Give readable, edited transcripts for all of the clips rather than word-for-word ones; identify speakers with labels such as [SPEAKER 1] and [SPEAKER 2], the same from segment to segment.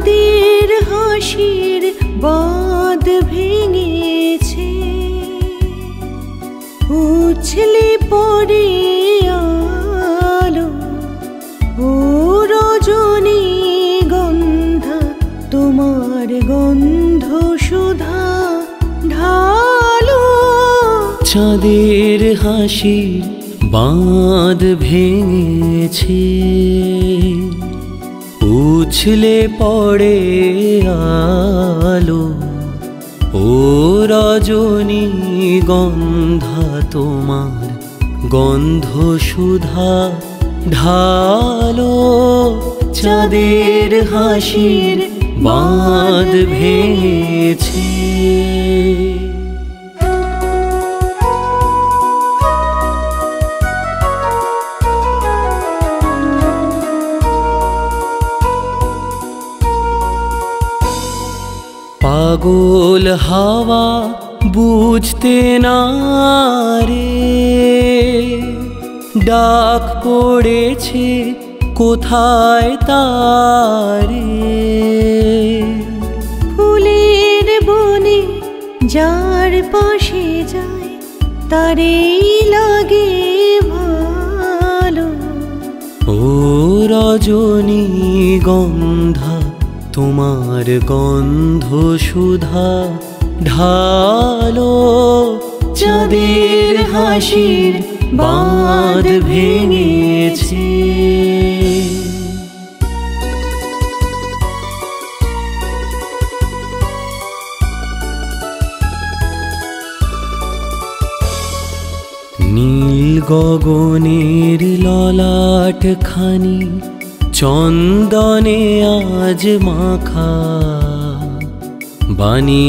[SPEAKER 1] চাঁদের হাসির বাঁধ ভেঙেছে, উছলে পড়ে আলো ও রজনী গন্ধা, তোমার গন্ধ সুধা ঢালো।
[SPEAKER 2] চাঁদের হাসির বাঁধ ভেঙেছে, উছলে পড়ে আলো ও রজনী গন্ধা, তোমার গন্ধ সুধা ঢালো। চাঁদের হাসির বাঁধ ভেঙেছে। পাগল হাওয়া বুঝতে না রে, ডাক পড়েছে কোথায় তারে।
[SPEAKER 1] ফুলের বনে যার পাশে যায়, তারেই লাগে ভালো
[SPEAKER 2] ও রজনী গন্ধা, তোমার গন্ধ সুধা ঢালো। চাঁদের হাসির বাঁধ ভেঙেছে। নীল গগনের ললাট খানি চন্দনে আজ মাখা, বাণী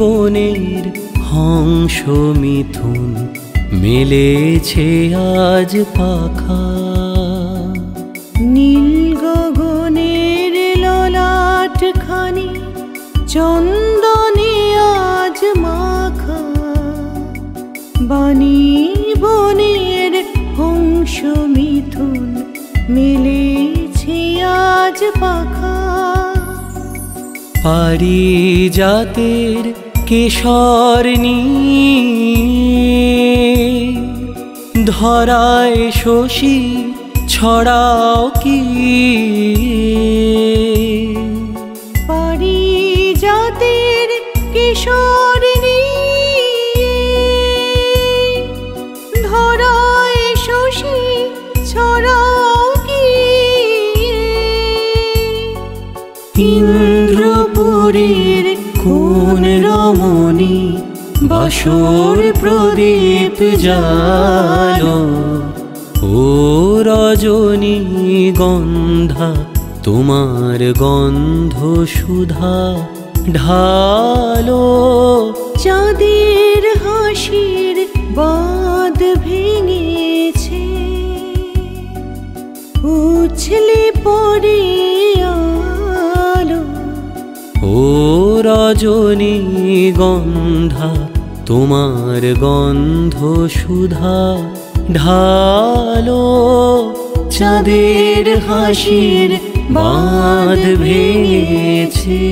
[SPEAKER 2] বনের হংস মিথুন মেলেছে আজ পাখা।
[SPEAKER 1] নীল গগনের ললাট খানি চন্দনে আজ মাখা, বাণী বনের হংস মিথুন মেলেছে আজ পাখা।
[SPEAKER 2] পারিজাতের কেশর নিয়ে ধরায় শশী ছড়াও কি।
[SPEAKER 1] পারিজাতের কেশর নিয়ে ধরায় শশী ছড়াও কি।
[SPEAKER 2] ইন্দ্রপুরীর কোন রমণী বাসর প্রদীপ জালো ও রজনী গন্ধা, তোমার গন্ধ সুধা ঢালো।
[SPEAKER 1] চাঁদের হাসির বাঁধ ভেঙেছে, উছলে পড়ে আলো
[SPEAKER 2] ও রজনী গন্ধা, তোমার গন্ধ সুধা ঢালো। চাঁদের হাসির বাঁধ ভেঙেছে।